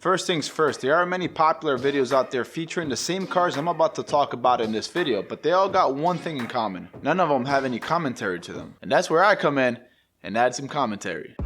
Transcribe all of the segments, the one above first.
First things first, there are many popular videos out there featuring the same cars I'm about to talk about in this video, but they all got one thing in common. None of them have any commentary to them. And that's where I come in and add some commentary.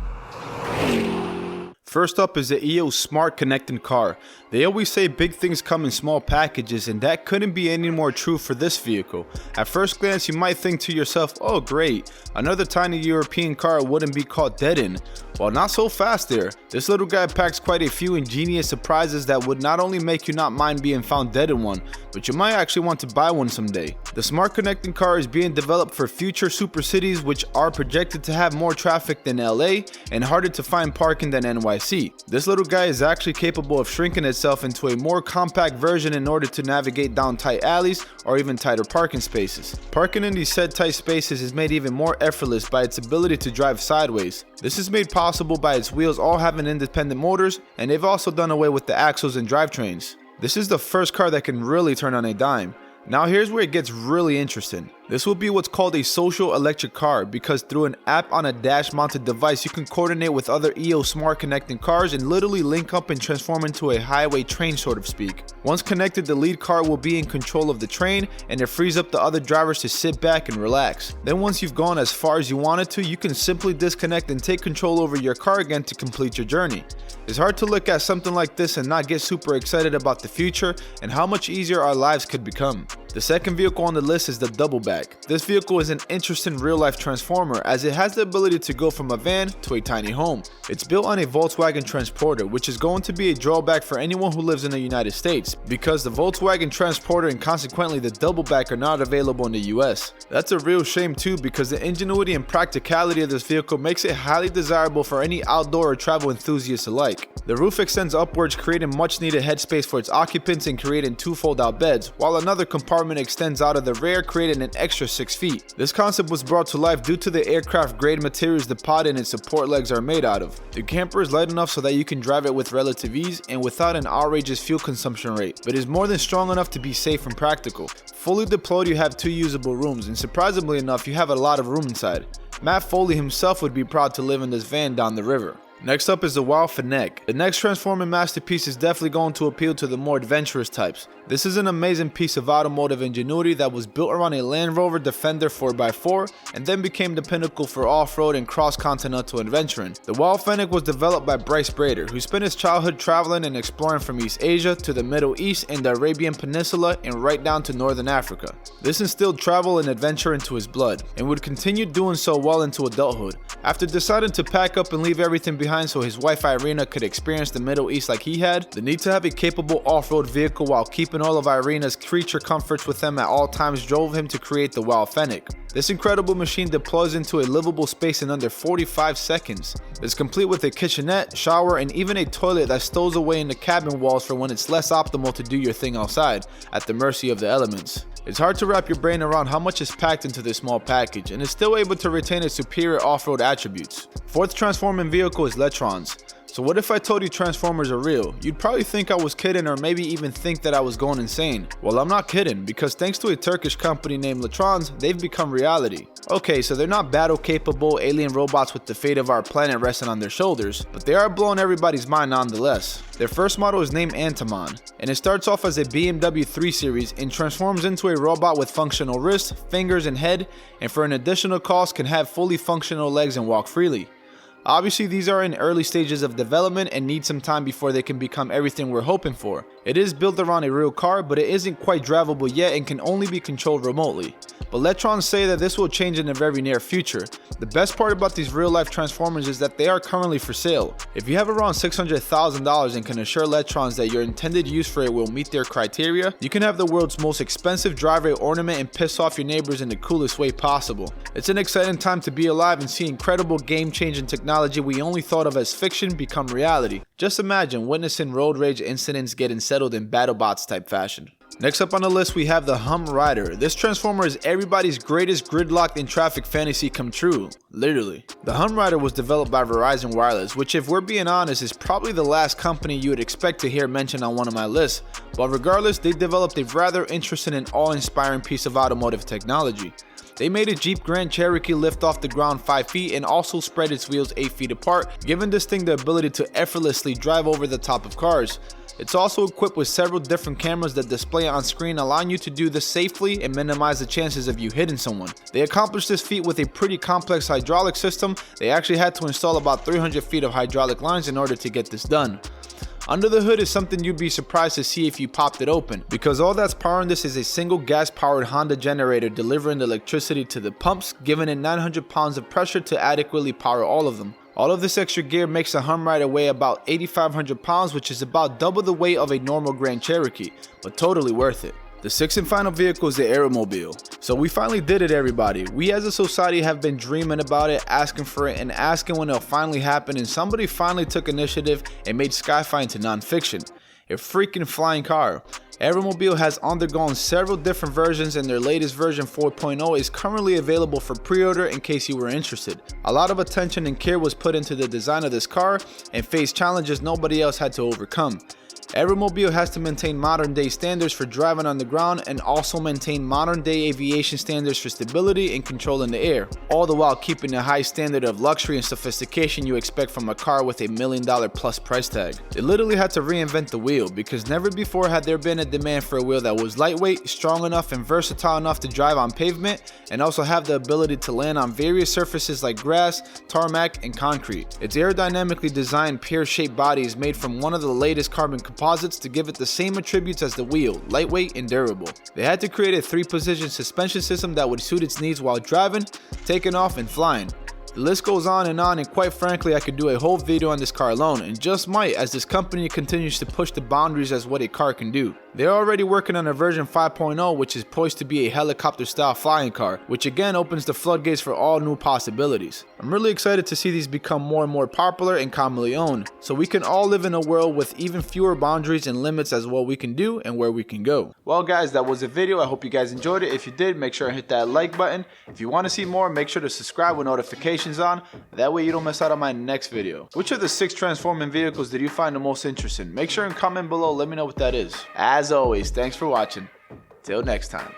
First up is the EOS Smart Connecting Car. They always say big things come in small packages, and that couldn't be any more true for this vehicle. At first glance, you might think to yourself, oh great, another tiny European car wouldn't be caught dead in. Well, not so fast there. This little guy packs quite a few ingenious surprises that would not only make you not mind being found dead in one, but you might actually want to buy one someday. The Smart Connecting Car is being developed for future super cities which are projected to have more traffic than LA and harder to find parking than NYC. This little guy is actually capable of shrinking itself into a more compact version in order to navigate down tight alleys or even tighter parking spaces. Parking in these said tight spaces is made even more effortless by its ability to drive sideways. This is made possible by its wheels all having independent motors, and they've also done away with the axles and drivetrains. This is the first car that can really turn on a dime. Now here's where it gets really interesting. This will be what's called a social electric car, because through an app on a dash mounted device you can coordinate with other EOS Smart Connecting cars and literally link up and transform into a highway train, so to speak. Once connected, the lead car will be in control of the train, and it frees up the other drivers to sit back and relax. Then once you've gone as far as you wanted to, you can simply disconnect and take control over your car again to complete your journey. It's hard to look at something like this and not get super excited about the future and how much easier our lives could become. The second vehicle on the list is the Doubleback. This vehicle is an interesting real-life transformer as it has the ability to go from a van to a tiny home. It's built on a Volkswagen Transporter, which is going to be a drawback for anyone who lives in the United States, because the Volkswagen Transporter and consequently the Doubleback are not available in the US. That's a real shame too, because the ingenuity and practicality of this vehicle makes it highly desirable for any outdoor or travel enthusiasts alike. The roof extends upwards, creating much needed headspace for its occupants and creating two fold-out beds, while another compartment extends out of the rear, creating an extra 6 feet. This concept was brought to life due to the aircraft grade materials the pod and its support legs are made out of. The camper is light enough so that you can drive it with relative ease and without an outrageous fuel consumption rate, but is more than strong enough to be safe and practical. Fully deployed, you have 2 usable rooms, and surprisingly enough, you have a lot of room inside. Matt Foley himself would be proud to live in this van down the river. Next up is the Wow Fennec. The next transforming masterpiece is definitely going to appeal to the more adventurous types. This is an amazing piece of automotive ingenuity that was built around a Land Rover Defender 4x4 and then became the pinnacle for off-road and cross-continental adventuring. The Wow Fennec was developed by Bryce Brader, who spent his childhood traveling and exploring from East Asia to the Middle East and the Arabian Peninsula and right down to Northern Africa. This instilled travel and adventure into his blood, and would continue doing so well into adulthood. After deciding to pack up and leave everything behind so his wife Irina could experience the Middle East like he had, the need to have a capable off-road vehicle while keeping all of Irina's creature comforts with him at all times drove him to create the Wow Fennec. This incredible machine deploys into a livable space in under 45 seconds. It's complete with a kitchenette, shower, and even a toilet that stows away in the cabin walls for when it's less optimal to do your thing outside, at the mercy of the elements. It's hard to wrap your brain around how much is packed into this small package, and is still able to retain its superior off-road attributes. Fourth transforming vehicle is Letrons. So what if I told you Transformers are real? You'd probably think I was kidding, or maybe even think that I was going insane. Well, I'm not kidding, because thanks to a Turkish company named Letrons, they've become reality. Okay, so they're not battle capable alien robots with the fate of our planet resting on their shoulders, but they are blowing everybody's mind nonetheless. Their first model is named Antimon, and it starts off as a BMW 3 Series and transforms into a robot with functional wrists, fingers, and head, and for an additional cost can have fully functional legs and walk freely. Obviously, these are in early stages of development and need some time before they can become everything we're hoping for. It is built around a real car, but it isn't quite drivable yet and can only be controlled remotely. But Letrons say that this will change in the very near future. The best part about these real-life Transformers is that they are currently for sale. If you have around $600,000 and can assure Letrons that your intended use for it will meet their criteria, you can have the world's most expensive driveway ornament and piss off your neighbors in the coolest way possible. It's an exciting time to be alive and see incredible game-changing technology we only thought of as fiction become reality. Just imagine witnessing road rage incidents getting settled in BattleBots type fashion. Next up on the list, we have the Hum Rider. This transformer is everybody's greatest gridlocked in traffic fantasy come true, literally. The Hum Rider was developed by Verizon Wireless, which if we're being honest is probably the last company you would expect to hear mentioned on one of my lists, but regardless, they developed a rather interesting and awe-inspiring piece of automotive technology. They made a Jeep Grand Cherokee lift off the ground 5 feet and also spread its wheels 8 feet apart, giving this thing the ability to effortlessly drive over the top of cars. It's also equipped with several different cameras that display on screen, allowing you to do this safely and minimize the chances of you hitting someone. They accomplished this feat with a pretty complex hydraulic system. They actually had to install about 300 feet of hydraulic lines in order to get this done. Under the hood is something you'd be surprised to see if you popped it open, because all that's powering this is a single gas powered Honda generator delivering the electricity to the pumps, giving it 900 pounds of pressure to adequately power all of them. All of this extra gear makes a Humrider weigh about 8,500 pounds, which is about double the weight of a normal Grand Cherokee, but totally worth it. The sixth and final vehicle is the Aeromobile. So we finally did it, everybody. We as a society have been dreaming about it, asking for it, and asking when it'll finally happen, and somebody finally took initiative and made sci-fi into non-fiction. A freaking flying car. Aeromobile has undergone several different versions, and their latest version 4.0 is currently available for pre-order in case you were interested. A lot of attention and care was put into the design of this car and faced challenges nobody else had to overcome. Aeromobile has to maintain modern day standards for driving on the ground and also maintain modern day aviation standards for stability and control in the air, all the while keeping the high standard of luxury and sophistication you expect from a car with $1 million plus price tag. They literally had to reinvent the wheel, because never before had there been a demand for a wheel that was lightweight, strong enough, and versatile enough to drive on pavement and also have the ability to land on various surfaces like grass, tarmac, and concrete. Its aerodynamically designed pear-shaped body is made from one of the latest carbon composites to give it the same attributes as the wheel, lightweight and durable. They had to create a 3-position suspension system that would suit its needs while driving, taking off, and flying. The list goes on, and quite frankly I could do a whole video on this car alone, and just might, as this company continues to push the boundaries as what a car can do. They're already working on a version 5.0 which is poised to be a helicopter style flying car, which again opens the floodgates for all new possibilities. I'm really excited to see these become more and more popular and commonly owned, so we can all live in a world with even fewer boundaries and limits as what we can do and where we can go. Well guys, that was the video. I hope you guys enjoyed it. If you did, make sure and hit that like button. If you want to see more, make sure to subscribe with notifications on. That way you don't miss out on my next video. Which of the 6 transforming vehicles did you find the most interesting? Make sure and comment below, let me know what that is. As always, thanks for watching. Till next time.